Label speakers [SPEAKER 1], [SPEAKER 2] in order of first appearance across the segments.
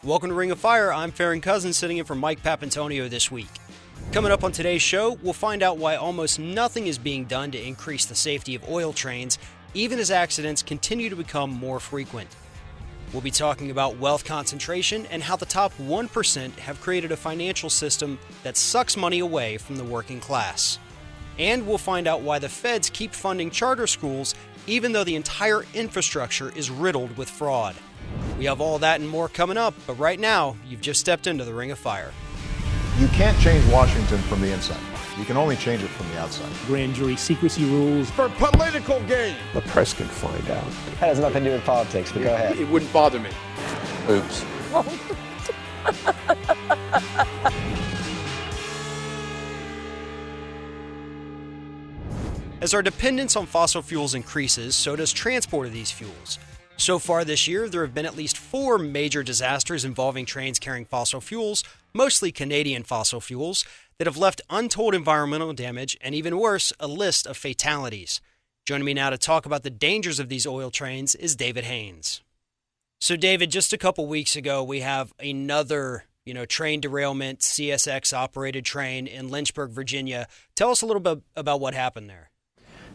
[SPEAKER 1] Welcome to Ring of Fire. I'm Farron Cousins, sitting in for Mike Papantonio this week. Coming up on today's show, we'll find out why almost nothing is being done to increase the safety of oil trains, even as accidents continue to become more frequent. We'll be talking about wealth concentration and how the top 1% have created a financial system that sucks money away from the working class. And we'll find out why the feds keep funding charter schools even though the entire infrastructure is riddled with fraud. We have all that and more coming up, but right now, you've just stepped into the Ring of Fire.
[SPEAKER 2] You can't change Washington from the inside. You can only change it from the outside.
[SPEAKER 3] Grand jury secrecy rules.
[SPEAKER 4] For political gain.
[SPEAKER 5] The press can find out.
[SPEAKER 6] That has nothing to do with politics, but go ahead.
[SPEAKER 4] It wouldn't bother me.
[SPEAKER 5] Oops.
[SPEAKER 1] As our dependence on fossil fuels increases, so does transport of these fuels. So far this year, there have been at least 4 major disasters involving trains carrying fossil fuels, mostly Canadian fossil fuels, that have left untold environmental damage and, even worse, a list of fatalities. Joining me now to talk about the dangers of these oil trains is David Haynes. So David, just a couple weeks ago, we have another train derailment, CSX-operated train in Lynchburg, Virginia. Tell us a little bit about what happened there.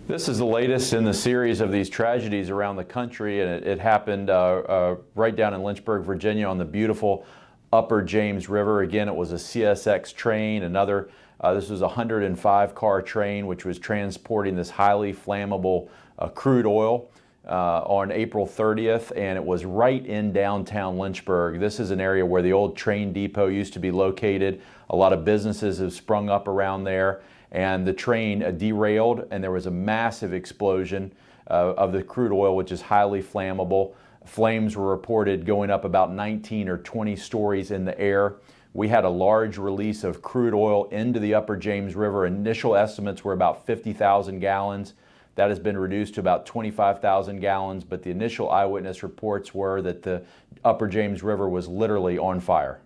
[SPEAKER 7] This is the latest in the series of these tragedies around the country, and it happened right down in Lynchburg, Virginia, on the beautiful Upper James River. Again, it was a CSX train. This was a 105-car train which was transporting this highly flammable crude oil on April 30th, and it was right in downtown Lynchburg. This is an area where the old train depot used to be located. A lot of businesses have sprung up around there. And the train derailed, and there was a massive explosion of the crude oil, which is highly flammable. Flames were reported going up about 19 or 20 stories in the air. We had a large release of crude oil into the Upper James River. Initial estimates were about 50,000 gallons. That has been reduced to about 25,000 gallons, but the initial eyewitness reports were that the Upper James River was literally on fire.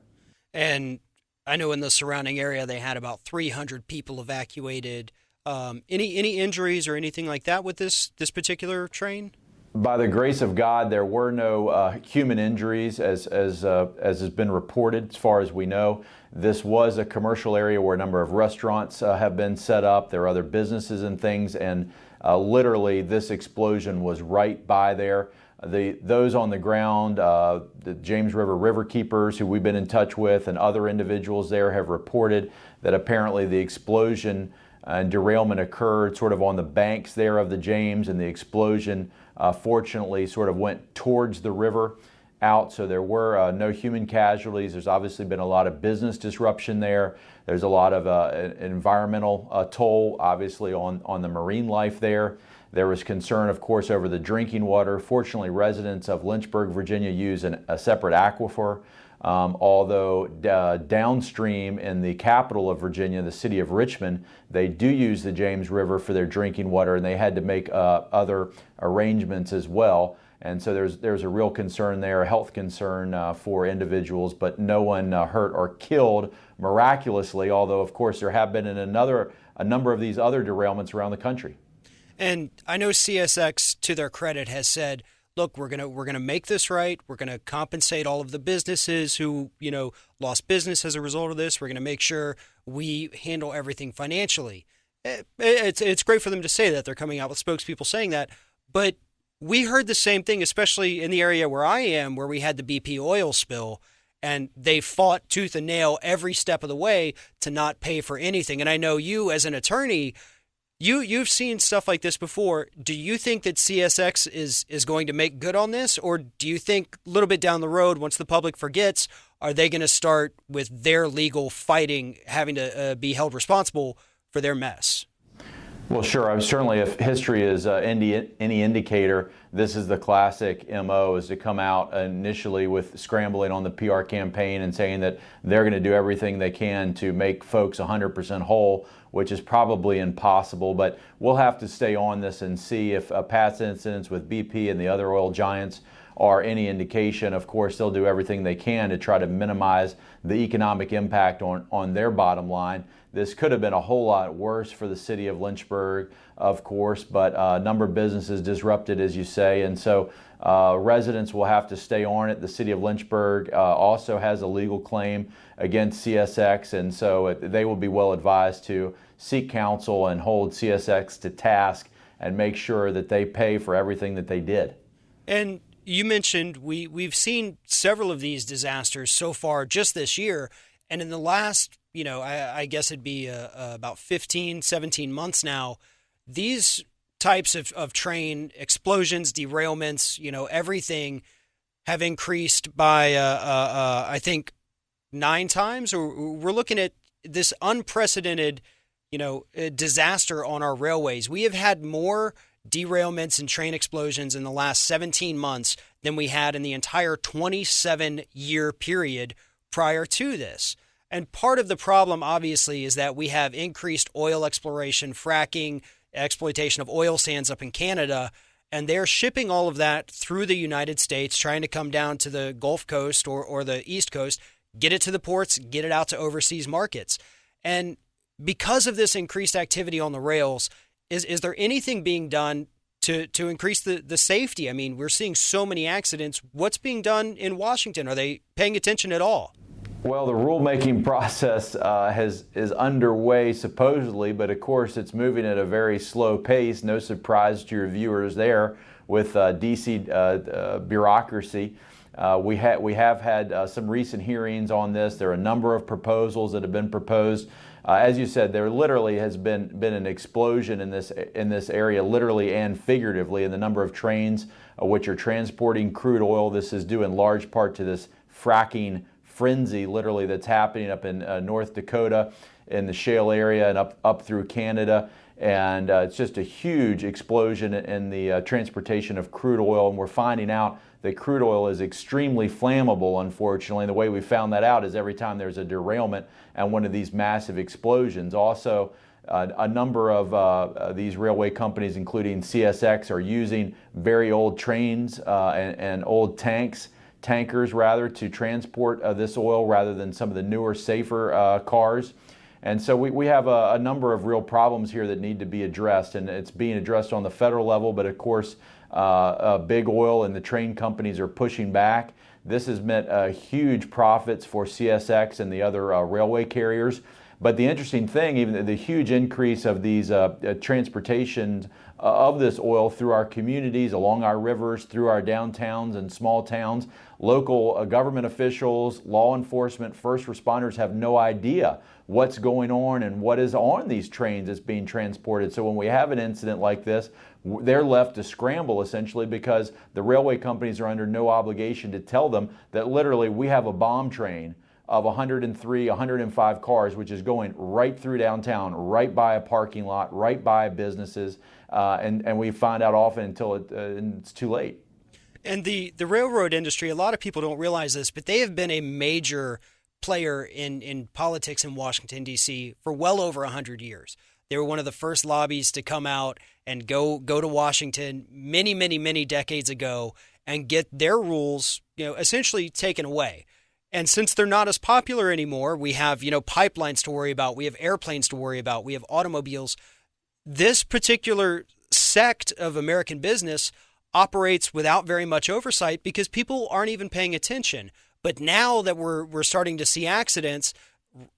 [SPEAKER 1] And I know in the surrounding area they had about 300 people evacuated. Any injuries or anything like that with this particular train?
[SPEAKER 7] By the grace of God, there were no human injuries as has been reported as far as we know. This was a commercial area where a number of restaurants have been set up. There are other businesses and things, and literally this explosion was right by there. Those on the ground, the James River Riverkeepers, who we've been in touch with, and other individuals there have reported that apparently the explosion and derailment occurred sort of on the banks there of the James, and the explosion fortunately sort of went towards the river out, so there were no human casualties. There's obviously been a lot of business disruption there. There's a lot of environmental toll, obviously, on the marine life there. There was concern, of course, over the drinking water. Fortunately, residents of Lynchburg, Virginia use a separate aquifer, although downstream in the capital of Virginia, the city of Richmond, they do use the James River for their drinking water, and they had to make other arrangements as well. And so there's a real concern there, a health concern for individuals, but no one hurt or killed miraculously, although, of course, there have been a number of these other derailments around the country.
[SPEAKER 1] And I know CSX, to their credit, has said, look, we're gonna make this right. We're gonna compensate all of the businesses who, lost business as a result of this. We're gonna make sure we handle everything financially. It's great for them to say that. They're coming out with spokespeople saying that. But we heard the same thing, especially in the area where I am, where we had the BP oil spill, and they fought tooth and nail every step of the way to not pay for anything. And I know you, as an attorney, You've seen stuff like this before. Do you think that CSX is going to make good on this? Or do you think a little bit down the road, once the public forgets, are they going to start with their legal fighting, having to be held responsible for their mess?
[SPEAKER 7] Well, sure. Certainly, if history is any indicator, this is the classic MO, is to come out initially with scrambling on the PR campaign and saying that they're going to do everything they can to make folks 100% whole, which is probably impossible. But we'll have to stay on this and see if past incidents with BP and the other oil giants are any indication. Of course, they'll do everything they can to try to minimize the economic impact on their bottom line. This could have been a whole lot worse for the city of Lynchburg, of course, but a number of businesses disrupted, as you say, and so residents will have to stay on it. The city of Lynchburg also has a legal claim against CSX, and so they will be well advised to seek counsel and hold CSX to task and make sure that they pay for everything that they did.
[SPEAKER 1] And you mentioned we've seen several of these disasters so far just this year, and in the last, I guess it'd be about 15, 17 months now, these types of train explosions, derailments, everything have increased by, I think, 9 times. Or we're looking at this unprecedented, disaster on our railways. We have had more derailments and train explosions in the last 17 months than we had in the entire 27-year period prior to this. And part of the problem, obviously, is that we have increased oil exploration, fracking, exploitation of oil sands up in Canada, and they're shipping all of that through the United States, trying to come down to the Gulf Coast or the East Coast, get it to the ports, get it out to overseas markets. And because of this increased activity on the rails, is there anything being done to increase the safety? I mean, we're seeing so many accidents. What's being done in Washington? Are they paying attention at all?
[SPEAKER 7] Well, the rulemaking process is underway supposedly, but of course it's moving at a very slow pace. No surprise to your viewers there with D.C. Bureaucracy. We have had some recent hearings on this. There are a number of proposals that have been proposed. As you said, there literally has been an explosion in this area, literally and figuratively, in the number of trains which are transporting crude oil. This is due in large part to this fracking frenzy, literally, that's happening up in North Dakota in the shale area and up through Canada. And it's just a huge explosion in the transportation of crude oil. And we're finding out that crude oil is extremely flammable, unfortunately. And the way we found that out is every time there's a derailment and one of these massive explosions. Also, a number of these railway companies, including CSX, are using very old trains and old tankers rather, to transport this oil rather than some of the newer, safer cars. And so we have a number of real problems here that need to be addressed, and it's being addressed on the federal level, but of course big oil and the train companies are pushing back. This has meant huge profits for CSX and the other railway carriers. But the interesting thing, even the huge increase of these transportation of this oil through our communities, along our rivers, through our downtowns and small towns, local government officials, law enforcement, first responders have no idea what's going on and what is on these trains that's being transported. So when we have an incident like this, they're left to scramble essentially, because the railway companies are under no obligation to tell them that literally we have a bomb train of 103, 105 cars, which is going right through downtown, right by a parking lot, right by businesses, and we find out often until it's too late.
[SPEAKER 1] And the railroad industry, a lot of people don't realize this, but they have been a major player in politics in Washington, D.C. for well over 100 years. They were one of the first lobbies to come out and go to Washington many decades ago and get their rules, essentially taken away. And since they're not as popular anymore, we have, pipelines to worry about. We have airplanes to worry about. We have automobiles. This particular sect of American business operates without very much oversight because people aren't even paying attention. But now that we're starting to see accidents,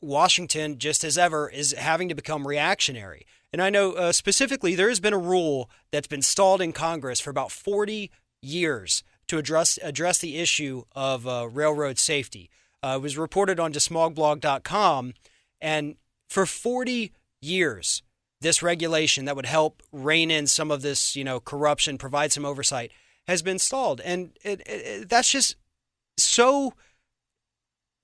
[SPEAKER 1] Washington, just as ever, is having to become reactionary. And I know specifically there has been a rule that's been stalled in Congress for about 40 years to address the issue of railroad safety. It was reported on desmogblog.com, and for 40 years, this regulation that would help rein in some of this, corruption, provide some oversight, has been stalled. And that's just so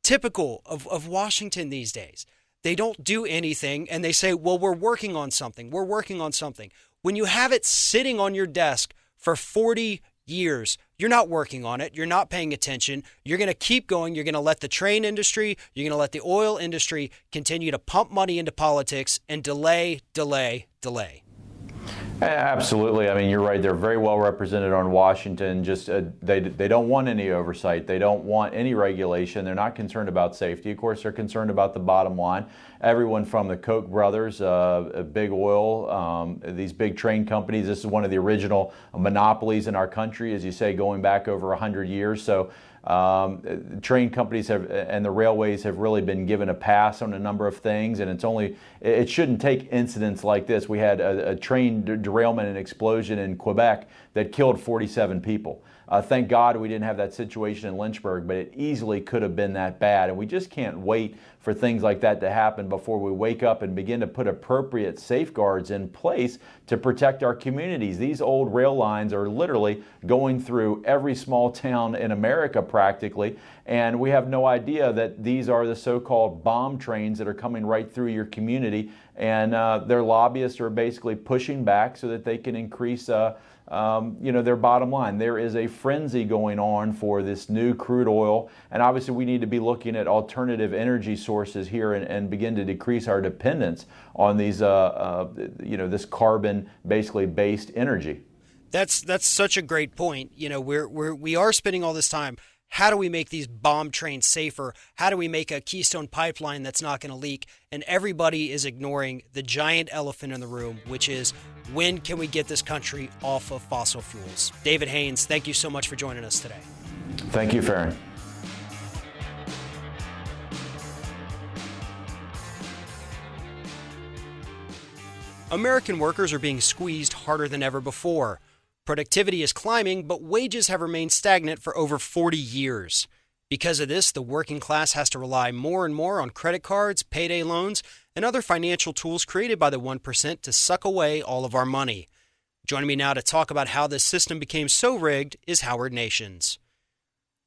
[SPEAKER 1] typical of Washington these days. They don't do anything, and they say, well, we're working on something. We're working on something. When you have it sitting on your desk for 40 years, you're not working on it. You're not paying attention. You're going to keep going. You're going to let the train industry, you're going to let the oil industry continue to pump money into politics and delay.
[SPEAKER 7] Absolutely. I mean, you're right. They're very well represented on Washington. Just they don't want any oversight. They don't want any regulation. They're not concerned about safety. Of course, they're concerned about the bottom line. Everyone from the Koch brothers, Big Oil, these big train companies. This is one of the original monopolies in our country, as you say, going back over 100 years. So train companies and the railways have really been given a pass on a number of things, and it shouldn't take incidents like this. We had a train derailment and explosion in Quebec that killed 47 people. Thank God we didn't have that situation in Lynchburg, but it easily could have been that bad. And we just can't wait for things like that to happen before we wake up and begin to put appropriate safeguards in place to protect our communities. These old rail lines are literally going through every small town in America practically, and we have no idea that these are the so-called bomb trains that are coming right through your community, and their lobbyists are basically pushing back so that they can increase their bottom line. There is a frenzy going on for this new crude oil, and obviously we need to be looking at alternative energy sources here and begin to decrease our dependence on these, this carbon basically based energy.
[SPEAKER 1] That's such a great point. We are spending all this time. How do we make these bomb trains safer? How do we make a Keystone pipeline that's not going to leak? And everybody is ignoring the giant elephant in the room, which is, when can we get this country off of fossil fuels? David Haynes, thank you so much for joining us today.
[SPEAKER 7] Thank you, Farron.
[SPEAKER 1] American workers are being squeezed harder than ever before. Productivity is climbing, but wages have remained stagnant for over 40 years. Because of this, the working class has to rely more and more on credit cards, payday loans, and other financial tools created by the 1% to suck away all of our money. Joining me now to talk about how this system became so rigged is Howard Nations.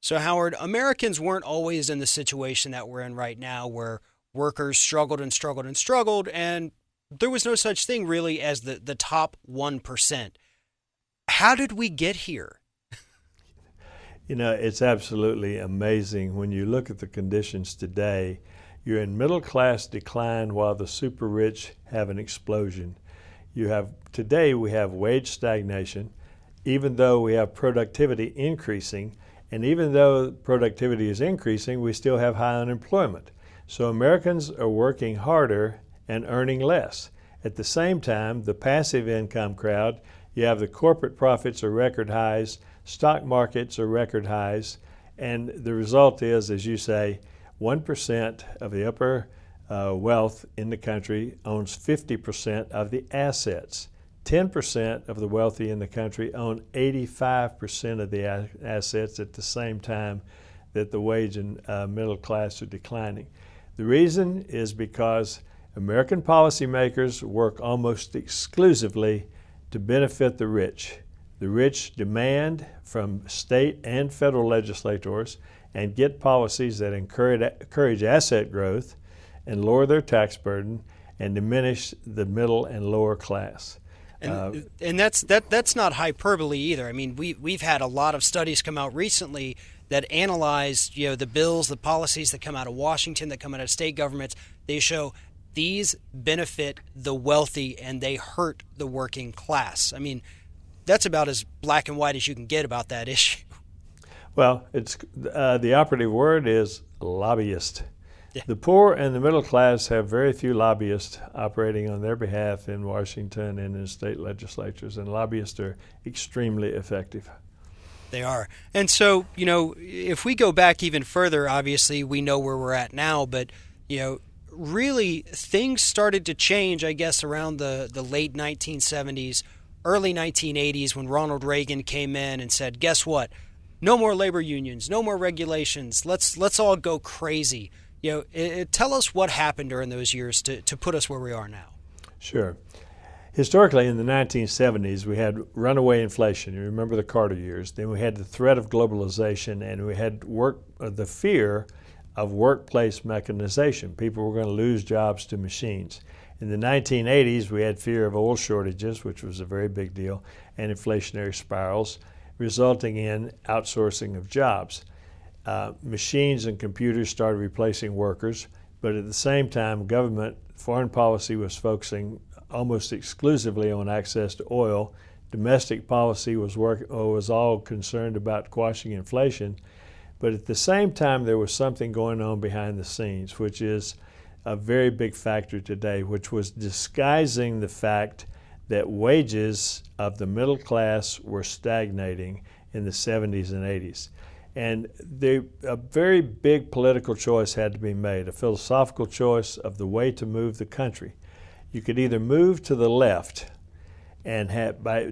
[SPEAKER 1] So Howard, Americans weren't always in the situation that we're in right now, where workers struggled and struggled and struggled, and there was no such thing really as the top 1%. How did we get here?
[SPEAKER 8] It's absolutely amazing when you look at the conditions today. You're in middle class decline while the super rich have an explosion. Today we have wage stagnation, even though we have productivity increasing, and even though productivity is increasing, we still have high unemployment. So Americans are working harder and earning less. At the same time, the passive income crowd, you have the corporate profits are record highs, stock markets are record highs, and the result is, as you say, 1% of the upper wealth in the country owns 50% of the assets. 10% of the wealthy in the country own 85% of the assets at the same time that the wage and middle class are declining. The reason is because American policymakers work almost exclusively to benefit the rich. The rich demand from state and federal legislators and get policies that encourage asset growth and lower their tax burden and diminish the middle and lower class.
[SPEAKER 1] And that's not hyperbole either. I mean, we've had a lot of studies come out recently that analyze the bills, the policies that come out of Washington, that come out of state governments. They show these benefit the wealthy and they hurt the working class. I mean, that's about as black and white as you can get about that issue.
[SPEAKER 8] Well, it's the operative word is lobbyist.
[SPEAKER 1] Yeah.
[SPEAKER 8] The poor and the middle class have very few lobbyists operating on their behalf in Washington and in state legislatures, and lobbyists are extremely effective.
[SPEAKER 1] They are. And so, if we go back even further, obviously we know where we're at now, but, really things started to change, I guess, around the late 1970s, early 1980s, when Ronald Reagan came in and said, guess what? No more labor unions, no more regulations. Let's all go crazy. Tell us what happened during those years to put us where we are now. Sure.
[SPEAKER 8] Historically, in the 1970s, we had runaway inflation. You remember the Carter years. Then we had the threat of globalization, and we had the fear of workplace mechanization. People were going to lose jobs to machines. In the 1980s, we had fear of oil shortages, which was a very big deal, and inflationary spirals, resulting in outsourcing of jobs. Machines and computers started replacing workers, but at the same time, government foreign policy was focusing almost exclusively on access to oil. Domestic policy was all concerned about quashing inflation. But at the same time, there was something going on behind the scenes, which is a very big factor today, which was disguising the fact that wages of the middle class were stagnating in the 70s and 80s. And a very big political choice had to be made, a philosophical choice of the way to move the country. You could either move to the left and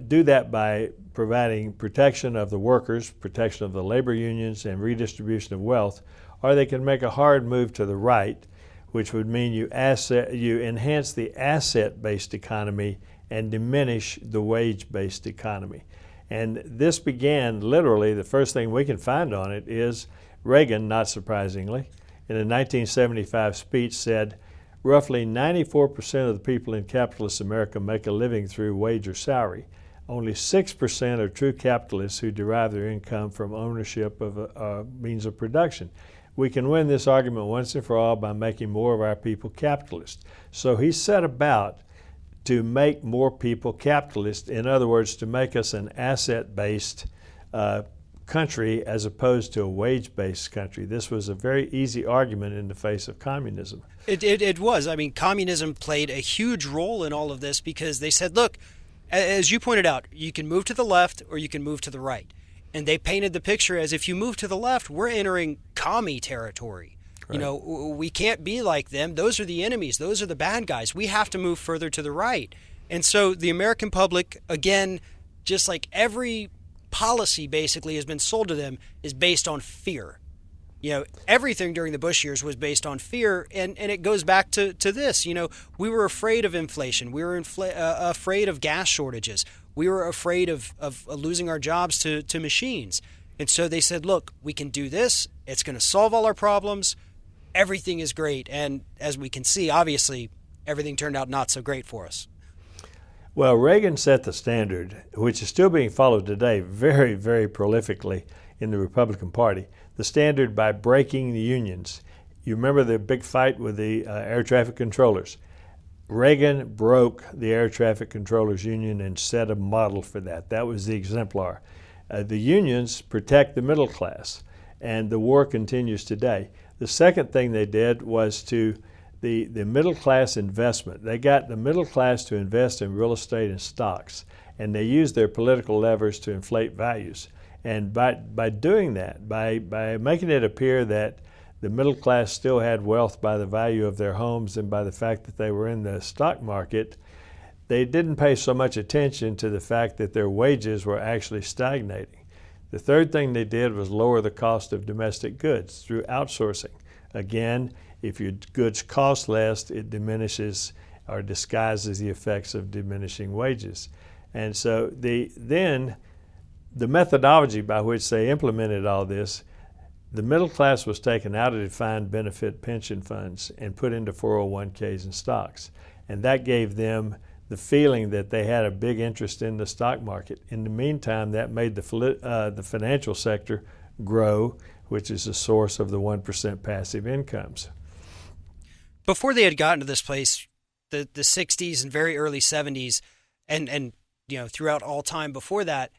[SPEAKER 8] do that by providing protection of the workers, protection of the labor unions, and redistribution of wealth, or they could make a hard move to the right, which would mean you enhance the asset-based economy and diminish the wage-based economy. And this began literally, the first thing we can find on it is Reagan, not surprisingly, in a 1975 speech said, roughly 94% of the people in capitalist America make a living through wage or salary. Only 6% are true capitalists who derive their income from ownership of a means of production. We can win this argument once and for all by making more of our people capitalists. So he set about to make more people capitalist, in other words, to make us an asset-based country as opposed to a wage-based country. This was a very easy argument in the face of communism.
[SPEAKER 1] It was. I mean, communism played a huge role in all of this because they said, look, as you pointed out, you can move to the left or you can move to the right. And they painted the picture as if you move to the left, we're entering commie territory. Right. You know, we can't be like them. Those are the enemies. Those are the bad guys. We have to move further to the right. And so the American public, again, just like every policy basically has been sold to them, is based on fear. You know, everything during the Bush years was based on fear, and it goes back to this. You know, we were afraid of inflation. We were afraid of gas shortages. We were afraid of losing our jobs to machines. And so they said, look, we can do this. It's going to solve all our problems. Everything is great. And as we can see, obviously, everything turned out not so great for us.
[SPEAKER 8] Well, Reagan set the standard, which is still being followed today very, very prolifically in the Republican Party, the standard by breaking the unions. You remember the big fight with the air traffic controllers. Reagan broke the air traffic controllers union and set a model for that. That was the exemplar. The unions protect the middle class, and the war continues today. The second thing they did was to the middle class investment. They got the middle class to invest in real estate and stocks, and they used their political levers to inflate values. And by doing that, by making it appear that the middle class still had wealth by the value of their homes and by the fact that they were in the stock market, they didn't pay so much attention to the fact that their wages were actually stagnating. The third thing they did was lower the cost of domestic goods through outsourcing. Again, if your goods cost less, it diminishes or disguises the effects of diminishing wages. And so then the methodology by which they implemented all this, the middle class was taken out of defined benefit pension funds and put into 401ks and stocks. And that gave them the feeling that they had a big interest in the stock market. In the meantime, that made the financial sector grow, which is the source of the 1% passive incomes.
[SPEAKER 1] Before they had gotten to this place, the 60s and very early 70s, and you know, throughout all time before that,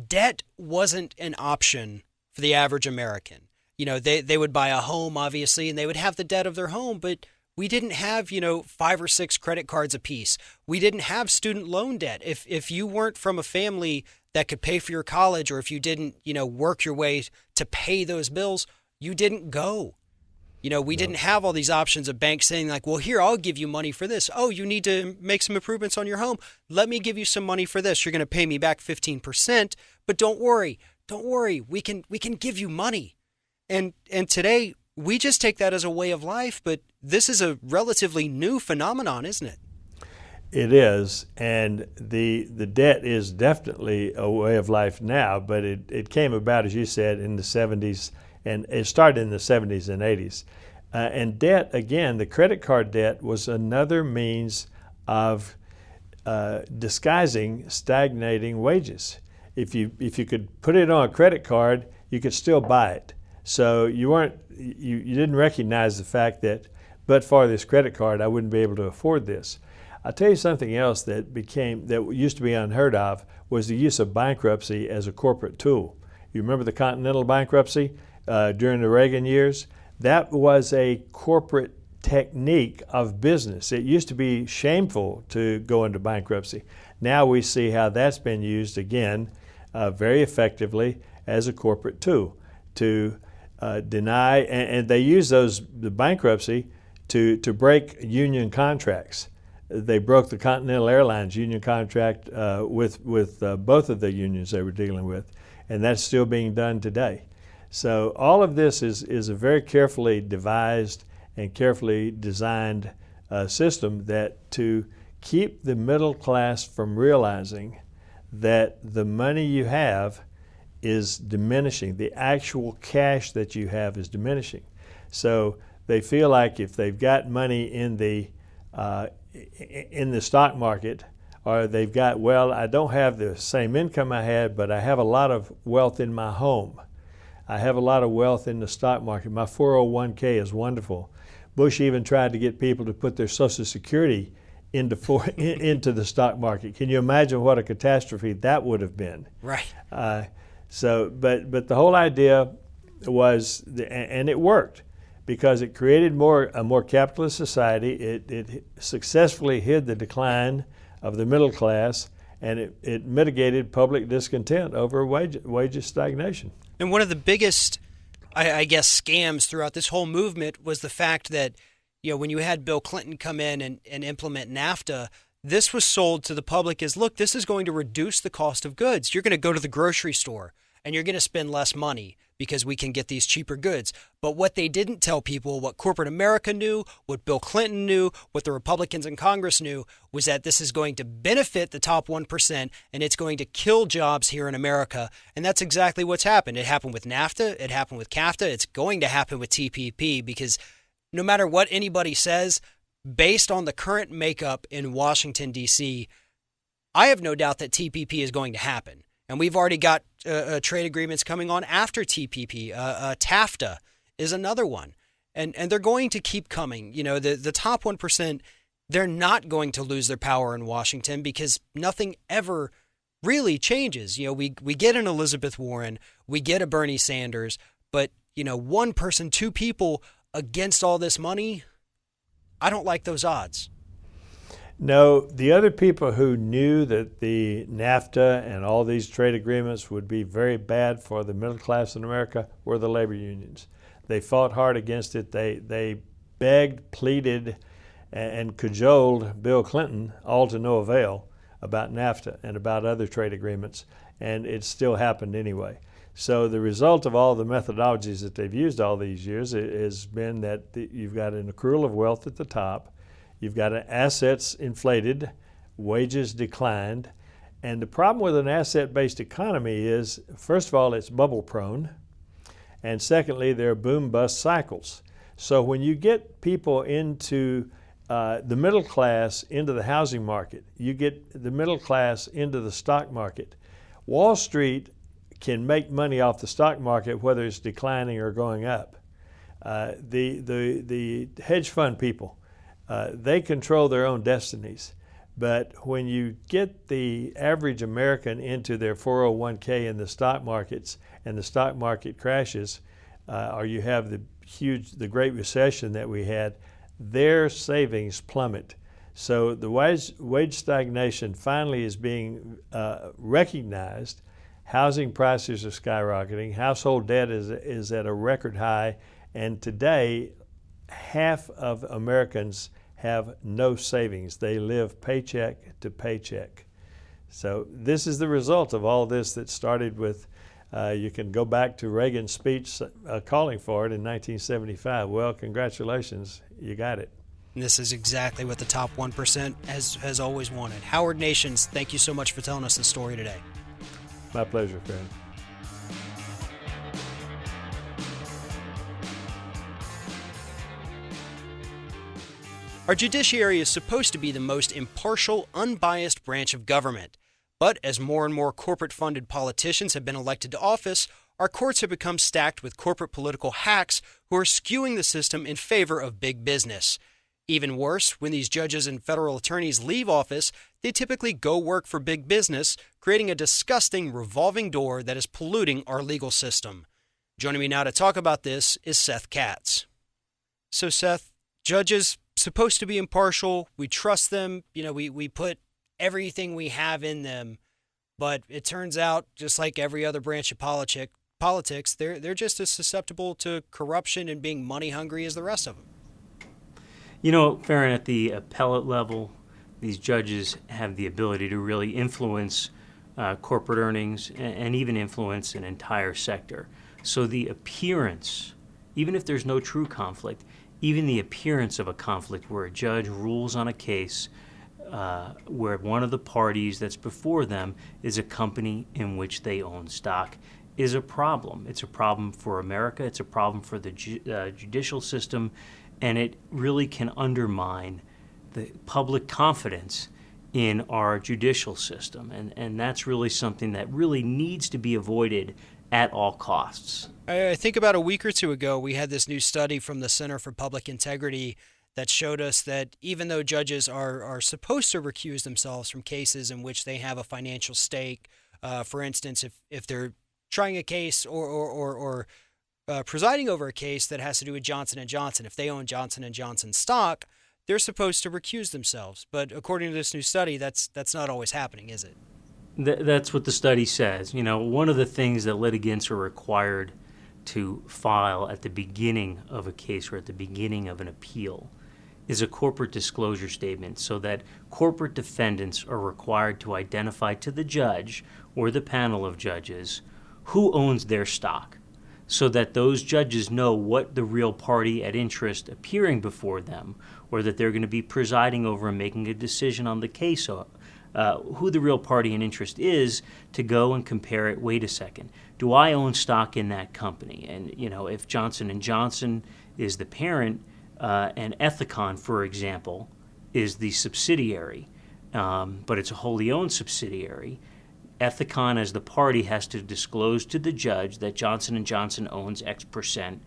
[SPEAKER 1] debt wasn't an option for the average American. You know, they would buy a home, obviously, and they would have the debt of their home, but we didn't have, 5 or 6 credit cards apiece. We didn't have student loan debt. If you weren't from a family that could pay for your college, or if you didn't, work your way to pay those bills, you didn't go. We didn't have all these options of banks saying like, well, here, I'll give you money for this. Oh, you need to make some improvements on your home. Let me give you some money for this. You're going to pay me back 15%, but don't worry. We can give you money. And today we just take that as a way of life, but this is a relatively new phenomenon, isn't it?
[SPEAKER 8] It is, and the debt is definitely a way of life now, but it came about, as you said, in the 70s, and it started in the 70s and 80s. And debt, again, the credit card debt was another means of disguising stagnating wages. If you could put it on a credit card, you could still buy it. So you didn't recognize the fact that, but for this credit card, I wouldn't be able to afford this. I'll tell you something else that used to be unheard of was the use of bankruptcy as a corporate tool. You remember the Continental bankruptcy during the Reagan years? That was a corporate technique of business. It used to be shameful to go into bankruptcy. Now we see how that's been used again very effectively as a corporate tool to deny, and they use the bankruptcy to break union contracts. They broke the Continental Airlines union contract with both of the unions they were dealing with, and that's still being done today. So all of this is a very carefully devised and carefully designed system that to keep the middle class from realizing that the money you have is diminishing. The actual cash that you have is diminishing. So they feel like if they've got money in the stock market, or they've got, well, I don't have the same income I had, but I have a lot of wealth in my home. I have a lot of wealth in the stock market. My 401k is wonderful. Bush even tried to get people to put their Social Security into the stock market. Can you imagine what a catastrophe that would have been?
[SPEAKER 1] Right.
[SPEAKER 8] But the whole idea was, and it worked, because it created a more capitalist society. It successfully hid the decline of the middle class, and it mitigated public discontent over wages stagnation.
[SPEAKER 1] And one of the biggest, I guess, scams throughout this whole movement was the fact that, when you had Bill Clinton come in and implement NAFTA, this was sold to the public as, look, this is going to reduce the cost of goods. You're going to go to the grocery store and you're going to spend less money because we can get these cheaper goods. But what they didn't tell people, what corporate America knew, what Bill Clinton knew, what the Republicans in Congress knew, was that this is going to benefit the top 1% and it's going to kill jobs here in America. And that's exactly what's happened. It happened with NAFTA. It happened with CAFTA. It's going to happen with TPP, because no matter what anybody says, based on the current makeup in Washington, D.C., I have no doubt that TPP is going to happen. And we've already got trade agreements coming on after TPP. TAFTA is another one. And they're going to keep coming. The top 1%, they're not going to lose their power in Washington because nothing ever really changes. We get an Elizabeth Warren, we get a Bernie Sanders, but, one person, two people against all this money, I don't like those odds.
[SPEAKER 8] No, the other people who knew that the NAFTA and all these trade agreements would be very bad for the middle class in America were the labor unions. They fought hard against it. They begged, pleaded, and cajoled Bill Clinton, all to no avail, about NAFTA and about other trade agreements, and it still happened anyway. So the result of all the methodologies that they've used all these years has been that you've got an accrual of wealth at the top, you've got assets inflated, wages declined, and the problem with an asset-based economy is, first of all, it's bubble-prone, and secondly, there are boom-bust cycles. So when you get people into the middle class into the housing market, you get the middle class into the stock market. Wall Street can make money off the stock market whether it's declining or going up. The hedge fund people, they control their own destinies. But when you get the average American into their 401k in the stock markets and the stock market crashes, or you have the Great Recession that we had, their savings plummet. So the wage stagnation finally is being recognized. Housing prices are skyrocketing. Household debt is at a record high. And today, half of Americans have no savings. They live paycheck to paycheck. So this is the result of all this that started with, you can go back to Reagan's speech calling for it in 1975. Well, congratulations, you got it.
[SPEAKER 1] And this is exactly what the top 1% has always wanted. Howard Nations, thank you so much for telling us the story today.
[SPEAKER 8] My pleasure, friend.
[SPEAKER 1] Our judiciary is supposed to be the most impartial, unbiased branch of government. But as more and more corporate-funded politicians have been elected to office, our courts have become stacked with corporate political hacks who are skewing the system in favor of big business. Even worse, when these judges and federal attorneys leave office, they typically go work for big business, creating a disgusting revolving door that is polluting our legal system. Joining me now to talk about this is Seth Katz. So Seth, judges supposed to be impartial. We trust them. We put everything we have in them. But it turns out, just like every other branch of politics, they're just as susceptible to corruption and being money hungry as the rest of them.
[SPEAKER 3] Farron, at the appellate level, these judges have the ability to really influence corporate earnings and even influence an entire sector. So the appearance, even if there's no true conflict, even the appearance of a conflict where a judge rules on a case where one of the parties that's before them is a company in which they own stock is a problem. It's a problem for America. It's a problem for the judicial system, and it really can undermine the public confidence in our judicial system. And that's really something that really needs to be avoided at all costs.
[SPEAKER 1] I think about a week or two ago, we had this new study from the Center for Public Integrity that showed us that even though judges are supposed to recuse themselves from cases in which they have a financial stake, for instance, if they're trying a case or presiding over a case that has to do with Johnson & Johnson, if they own Johnson & Johnson stock, they're supposed to recuse themselves. But according to this new study, that's not always happening, is it?
[SPEAKER 3] That's what the study says. One of the things that litigants are required to file at the beginning of a case or at the beginning of an appeal is a corporate disclosure statement, so that corporate defendants are required to identify to the judge or the panel of judges who owns their stock, so that those judges know what the real party at interest appearing before them, or that they're going to be presiding over and making a decision on the case, who the real party in interest is, to go and compare it. Wait a second, do I own stock in that company? And if Johnson & Johnson is the parent, and Ethicon, for example, is the subsidiary, but it's a wholly owned subsidiary, Ethicon as the party has to disclose to the judge that Johnson & Johnson owns X percent,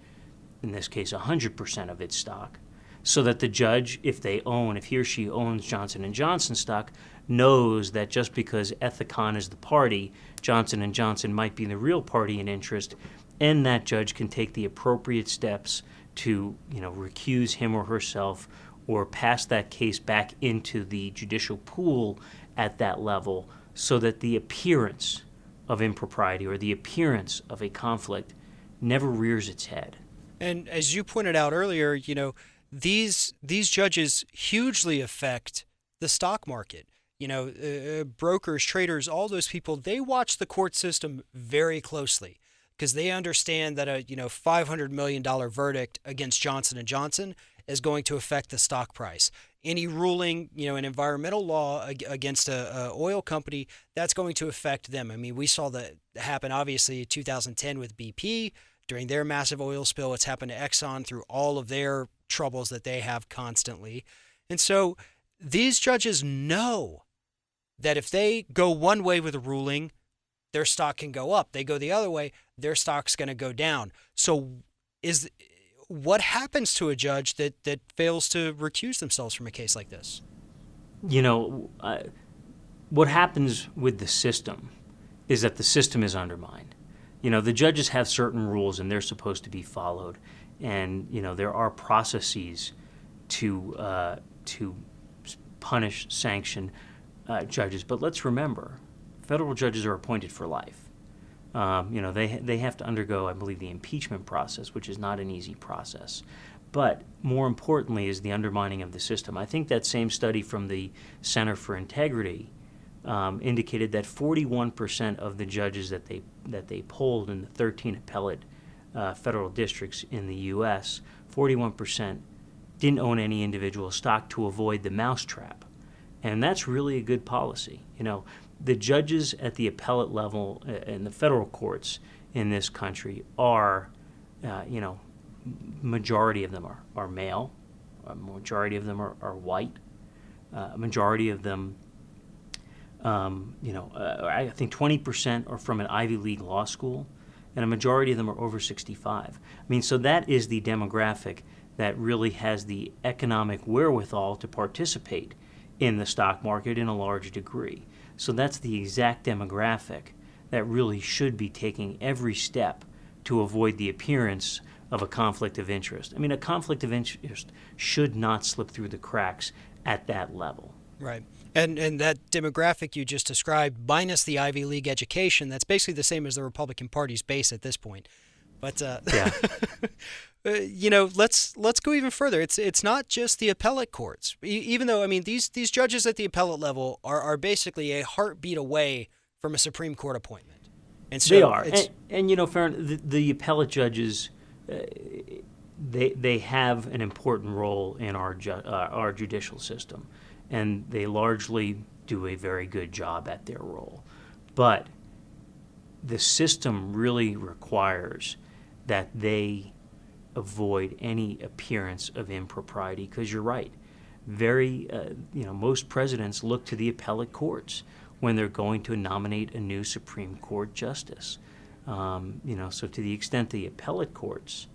[SPEAKER 3] in this case 100% of its stock, so that the judge, if he or she owns Johnson & Johnson stock, knows that just because Ethicon is the party, Johnson & Johnson might be the real party in interest, and that judge can take the appropriate steps to recuse him or herself or pass that case back into the judicial pool at that level, so that the appearance of impropriety or the appearance of a conflict never rears its head.
[SPEAKER 1] And as you pointed out earlier, these judges hugely affect the stock market. Brokers, traders, all those people, they watch the court system very closely because they understand that a $500 million verdict against Johnson & Johnson is going to affect the stock price. Any ruling, in environmental law against a oil company, that's going to affect them. I mean, we saw that happen, obviously, in 2010 with BP during their massive oil spill. It's happened to Exxon through all of their troubles that they have constantly. And so these judges know that if they go one way with a ruling, their stock can go up. They go the other way, their stock's going to go down. So what happens to a judge that fails to recuse themselves from a case like this?
[SPEAKER 3] What happens with the system is that the system is undermined. The judges have certain rules and they're supposed to be followed. And, there are processes to punish, sanction judges. But let's remember, federal judges are appointed for life. They have to undergo, I believe, the impeachment process, which is not an easy process. But more importantly is the undermining of the system. I think that same study from the Center for Integrity indicated that 41% of the judges that they polled in the 13 appellate federal districts in the U.S., 41% didn't own any individual stock to avoid the mousetrap. And that's really a good policy. The judges at the appellate level in the federal courts in this country are, majority of them are male, a majority of them are white, a majority of them, I think 20% are from an Ivy League law school, and a majority of them are over 65. I mean, so that is the demographic that really has the economic wherewithal to participate in the stock market in a large degree. So that's the exact demographic that really should be taking every step to avoid the appearance of a conflict of interest. I mean, a conflict of interest should not slip through the cracks at that level.
[SPEAKER 1] Right. And that demographic you just described, minus the Ivy League education, that's basically the same as the Republican Party's base at this point. But
[SPEAKER 3] Yeah.
[SPEAKER 1] let's go even further. It's not just the appellate courts. Even though, I mean, these judges at the appellate level are basically a heartbeat away from a Supreme Court appointment. And so
[SPEAKER 3] they are. And Farron, the appellate judges, they have an important role in our judicial system, and they largely do a very good job at their role. But the system really requires that they avoid any appearance of impropriety, because you're right. Most presidents look to the appellate courts when they're going to nominate a new Supreme Court justice. So to the extent the appellate courts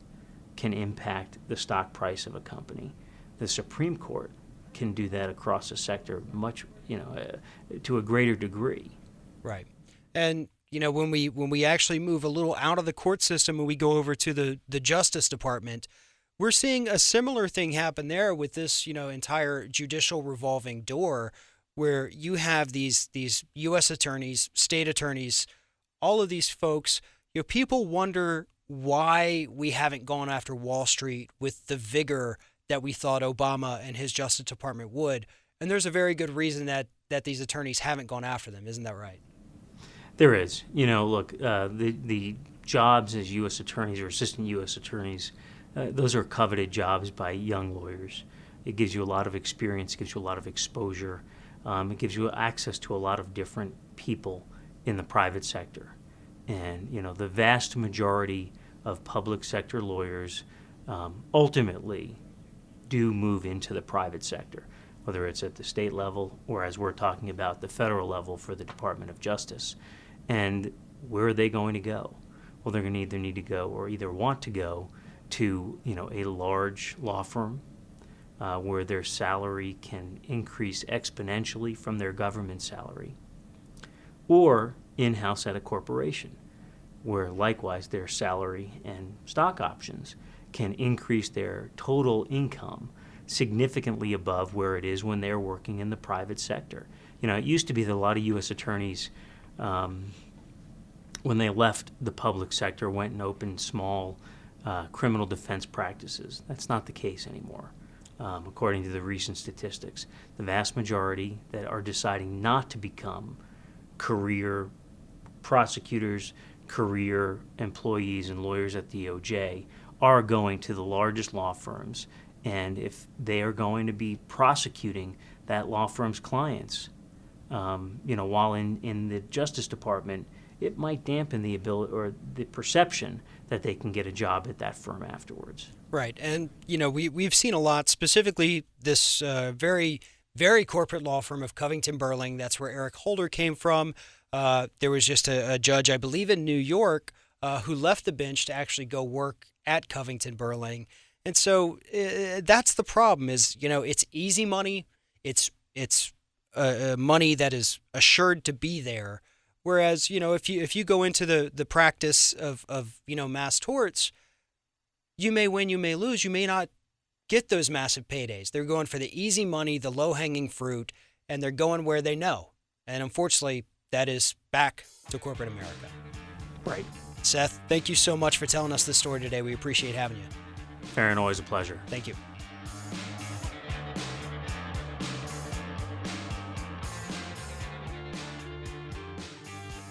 [SPEAKER 3] can impact the stock price of a company, the Supreme Court can do that across a sector to a greater degree.
[SPEAKER 1] Right. And when we actually move a little out of the court system and we go over to the Justice Department, we're seeing a similar thing happen there with this, entire judicial revolving door, where you have these U.S. attorneys, state attorneys, all of these folks. People wonder why we haven't gone after Wall Street with the vigor that we thought Obama and his Justice Department would. And there's a very good reason that these attorneys haven't gone after them. Isn't that right?
[SPEAKER 3] There is. The jobs as U.S. attorneys or assistant U.S. attorneys, those are coveted jobs by young lawyers. It gives you a lot of experience, gives you a lot of exposure. It gives you access to a lot of different people in the private sector. And, the vast majority of public sector lawyers ultimately do move into the private sector, whether it's at the state level or, as we're talking about, the federal level for the Department of Justice. And where are they going to go? Well, they're going to either need to go or either want to go to, a large law firm where their salary can increase exponentially from their government salary, or in-house at a corporation where likewise their salary and stock options can increase their total income significantly above where it is when they're working in the private sector. It used to be that a lot of U.S. attorneys, when they left the public sector, went and opened small criminal defense practices. That's not the case anymore. According to the recent statistics, the vast majority that are deciding not to become career prosecutors, career employees, and lawyers at the DOJ are going to the largest law firms. And if they are going to be prosecuting that law firm's clients, while in the Justice Department, it might dampen the ability or the perception that they can get a job at that firm afterwards.
[SPEAKER 1] Right. And, we've seen a lot, specifically this very, very corporate law firm of Covington Burling. That's where Eric Holder came from. There was just a judge, I believe in New York, who left the bench to actually go work at Covington Burling. And so that's the problem is, it's easy money. It's money that is assured to be there. Whereas, if you go into the practice of mass torts, you may win, you may lose, you may not get those massive paydays. They're going for the easy money, the low-hanging fruit, and they're going where they know. And unfortunately, that is back to corporate America.
[SPEAKER 3] Right.
[SPEAKER 1] Seth, thank you so much for telling us this story today. We appreciate having you.
[SPEAKER 3] Farron, always a pleasure.
[SPEAKER 1] Thank you.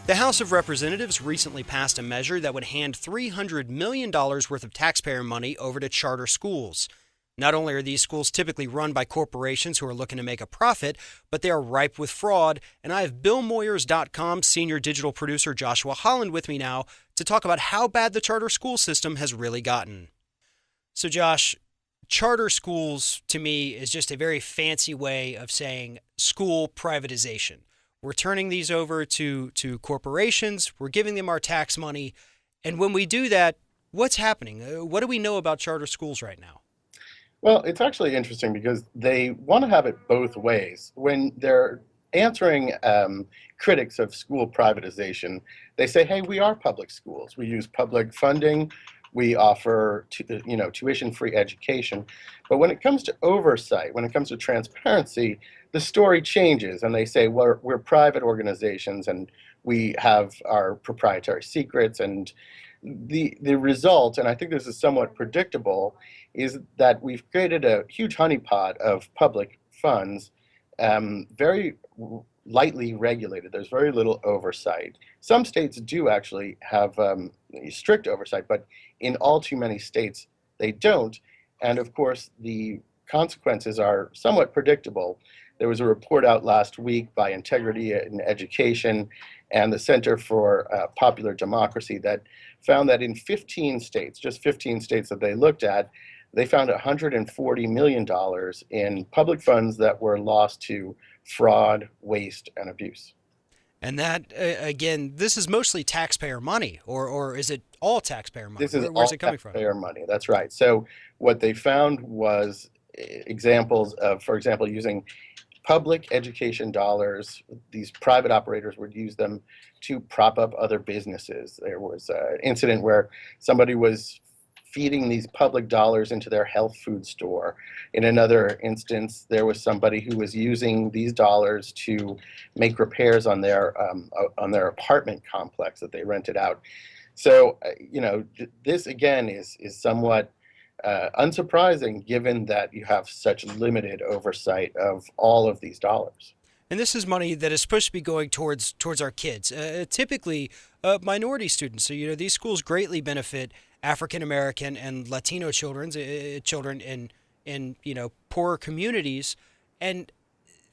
[SPEAKER 1] The House of Representatives recently passed a measure that would hand $300 million worth of taxpayer money over to charter schools. Not only are these schools typically run by corporations who are looking to make a profit, but they are ripe with fraud. And I have BillMoyers.com senior digital producer Joshua Holland with me now to talk about how bad the charter school system has really gotten. So Josh, charter schools to me is just a very fancy way of saying school privatization. We're turning these over to corporations. We're giving them our tax money. And when we do that, what's happening? What do we know about charter schools right now?
[SPEAKER 9] Well, it's actually interesting because they want to have it both ways. When they're answering critics of school privatization, they say, "Hey, we are public schools. We use public funding. We offer, tuition-free education." But when it comes to oversight, when it comes to transparency, the story changes, and they say, "We're private organizations, and we have our proprietary secrets." And the result, and I think this is somewhat predictable, is that we've created a huge honeypot of public funds, very lightly regulated. There's very little oversight. Some states do actually have strict oversight, but in all too many states, they don't. And of course, the consequences are somewhat predictable. There was a report out last week by Integrity in Education and the Center for Popular Democracy that found that in 15 states, just 15 states that they looked at, they found $140 million in public funds that were lost to fraud, waste, and abuse.
[SPEAKER 1] And that, again, this is mostly taxpayer money, or is it all taxpayer money?
[SPEAKER 9] This is
[SPEAKER 1] Where's
[SPEAKER 9] all
[SPEAKER 1] it coming from?
[SPEAKER 9] taxpayer money. That's right. So what they found was examples of, for example, using public education dollars. These private operators would use them to prop up other businesses. There was an incident where somebody was feeding these public dollars into their health food store. In another instance, there was somebody who was using these dollars to make repairs on their apartment complex that they rented out. So, this again is somewhat unsurprising, given that you have such limited oversight of all of these dollars.
[SPEAKER 1] And this is money that is supposed to be going towards our kids, typically minority students. So these schools greatly benefit African American and Latino children in poorer communities, and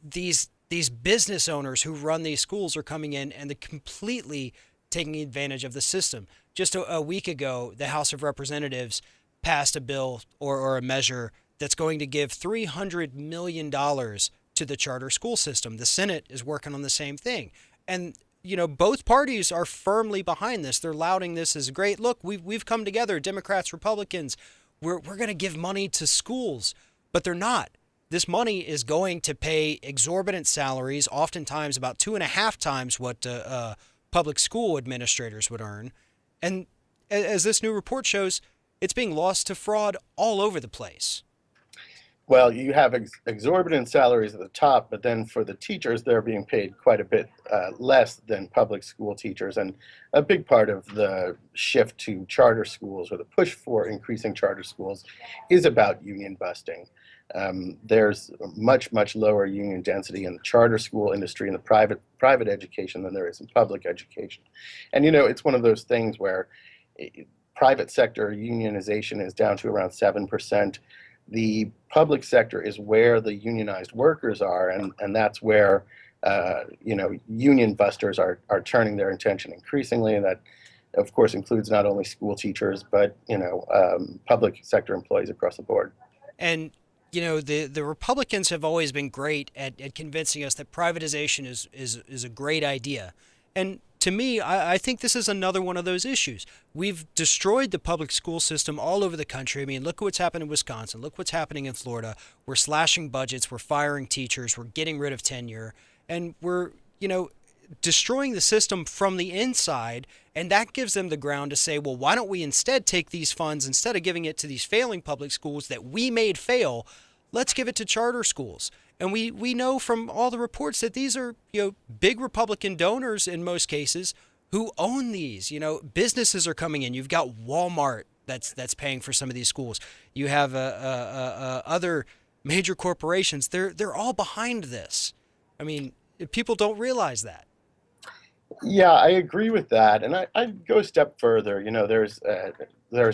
[SPEAKER 1] these business owners who run these schools are coming in and they're completely taking advantage of the system. Just a week ago, the House of Representatives passed a bill or a measure that's going to give $300 million to the charter school system. The Senate is working on the same thing. And both parties are firmly behind this. They're lauding this as great. Look, we've come together, Democrats, Republicans. We're going to give money to schools, but they're not. This money is going to pay exorbitant salaries, oftentimes about 2.5 times what public school administrators would earn. And as this new report shows, it's being lost to fraud all over the place.
[SPEAKER 9] Well, you have exorbitant salaries at the top, but then for the teachers, they're being paid quite a bit less than public school teachers. And a big part of the shift to charter schools, or the push for increasing charter schools, is about union busting. There's much, much lower union density in the charter school industry, in the private education, than there is in public education. And it's one of those things where private sector unionization is down to around 7%. The public sector is where the unionized workers are, and that's where union busters are turning their attention increasingly. And that, of course, includes not only school teachers, but public sector employees across the board.
[SPEAKER 1] And the Republicans have always been great at convincing us that privatization is a great idea. And to me, I think this is another one of those issues. We've destroyed the public school system all over the country. I mean, look at what's happened in Wisconsin. Look what's happening in Florida. We're slashing budgets. We're firing teachers. We're getting rid of tenure. And we're, destroying the system from the inside. And that gives them the ground to say, well, why don't we instead take these funds, instead of giving it to these failing public schools that we made fail, let's give it to charter schools. And we know from all the reports that these are, big Republican donors in most cases who own these. Businesses are coming in. You've got Walmart that's paying for some of these schools. You have other major corporations. They're all behind this. I mean, people don't realize that.
[SPEAKER 9] Yeah, I agree with that, and I'd go a step further. There's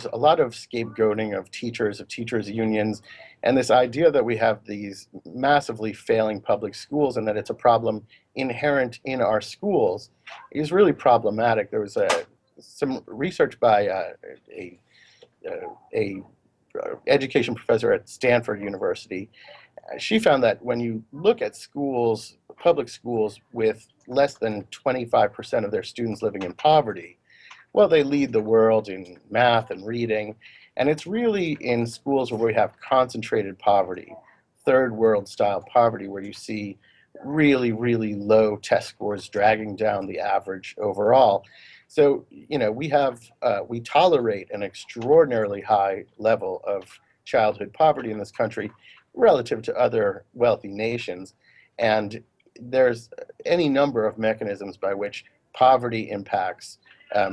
[SPEAKER 9] a lot of scapegoating of teachers unions, and this idea that we have these massively failing public schools and that it's a problem inherent in our schools is really problematic. There was some research by a education professor at Stanford University. She found that when you look at schools, public schools, with less than 25% of their students living in poverty, well, they lead the world in math and reading, And it's really in schools where we have concentrated poverty, third world style poverty, where you see really, really low test scores dragging down the average overall. So, we tolerate an extraordinarily high level of childhood poverty in this country relative to other wealthy nations. And there's any number of mechanisms by which poverty impacts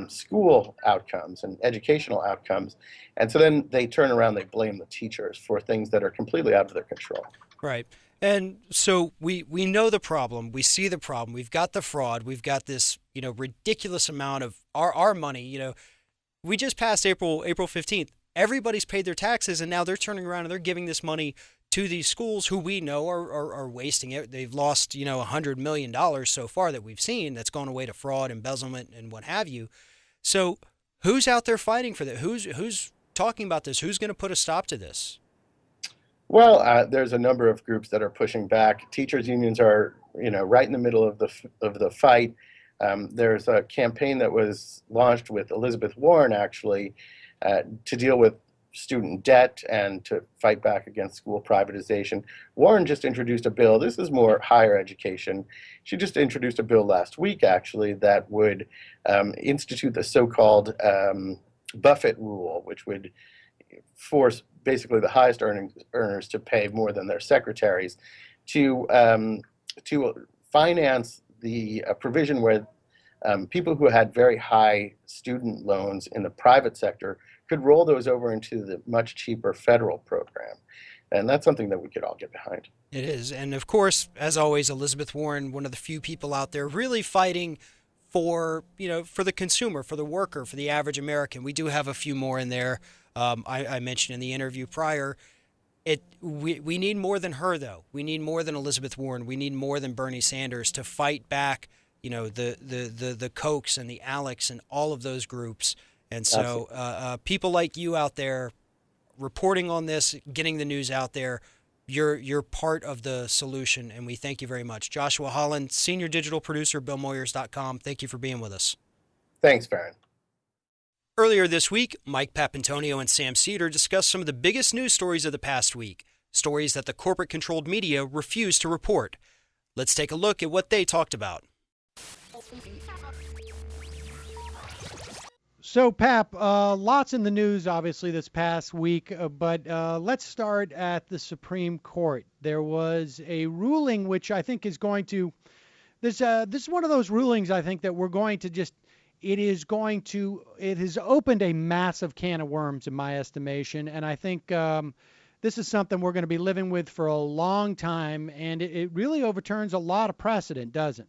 [SPEAKER 9] school outcomes and educational outcomes. And so then they turn around, they blame the teachers for things that are completely out of their control.
[SPEAKER 1] Right. And so we know the problem. We see the problem. We've got the fraud. We've got this, ridiculous amount of our money. We just passed April 15th. Everybody's paid their taxes, and now they're turning around and they're giving this money to these schools who we know are wasting it. They've lost, $100 million so far that we've seen that's gone away to fraud, embezzlement, and what have you. So who's out there fighting for that? Who's talking about this? Who's going to put a stop to this?
[SPEAKER 9] Well, there's a number of groups that are pushing back. Teachers unions are, right in the middle of the fight. There's a campaign that was launched with Elizabeth Warren, actually, to deal with student debt and to fight back against school privatization. Warren just introduced a bill. This is more higher education. She just introduced a bill last week, actually, that would institute the so-called Buffett rule, which would force basically the highest earners to pay more than their secretaries to finance the provision where people who had very high student loans in the private sector could roll those over into the much cheaper federal program. And that's something that we could all get behind.
[SPEAKER 1] It is. And of course, as always, Elizabeth Warren, one of the few people out there really fighting for the consumer, for the worker, for the average American. We do have a few more in there. I mentioned in the interview prior, we need more than her, though. We need more than Elizabeth Warren. We need more than Bernie Sanders to fight back, the Kochs and the Alex and all of those groups. And so people like you out there reporting on this, getting the news out there, you're part of the solution, and we thank you very much. Joshua Holland, Senior Digital Producer, BillMoyers.com. Thank you for being with us.
[SPEAKER 9] Thanks, Farron.
[SPEAKER 1] Earlier this week, Mike Papantonio and Sam Cedar discussed some of the biggest news stories of the past week, stories that the corporate-controlled media refused to report. Let's take a look at what they talked about.
[SPEAKER 10] So, Pap, lots in the news, obviously, this past week, but let's start at the Supreme Court. There was a ruling which I think is going to this is one of those rulings, I think, that we're going to just it has opened a massive can of worms, in my estimation, and I think this is something we're going to be living with for a long time, and it really overturns a lot of precedent, doesn't it?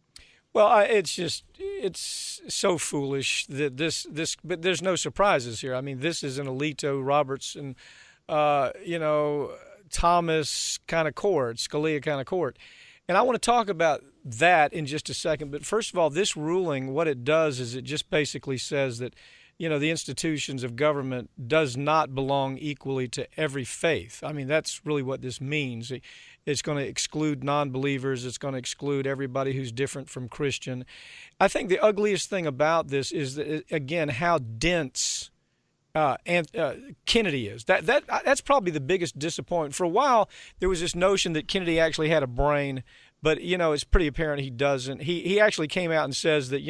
[SPEAKER 11] Well, it's so foolish that but there's no surprises here. I mean, this is an Alito, Robertson, Thomas kind of court, Scalia kind of court. And I want to talk about that in just a second. But first of all, this ruling, what it does is it just basically says that, the institutions of government does not belong equally to every faith. I mean, that's really what this means. It's going to exclude non-believers. It's going to exclude everybody who's different from Christian. I think the ugliest thing about this is, that, again, how dense Kennedy is. That's probably the biggest disappointment. For a while, there was this notion that Kennedy actually had a brain, but, it's pretty apparent he doesn't. He actually came out and says that,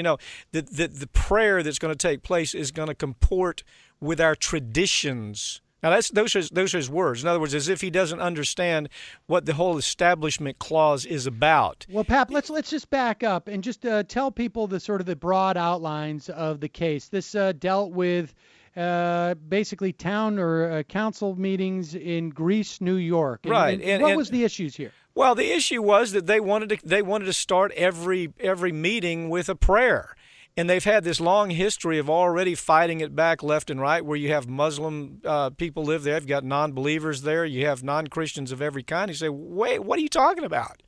[SPEAKER 11] that the prayer that's going to take place is going to comport with our traditions. Now, those are his words. In other words, as if he doesn't understand what the whole Establishment Clause is about.
[SPEAKER 10] Well, Pap, let's just back up and just tell people the broad outlines of the case. This dealt with basically town or council meetings in Greece, New York.
[SPEAKER 11] Right.
[SPEAKER 10] And what was the issues here?
[SPEAKER 11] Well, the issue was that they wanted to start every meeting with a prayer. And they've had this long history of already fighting it back left and right, where you have Muslim people live there. You've got non-believers there. You have non-Christians of every kind. You say, wait, what are you talking about?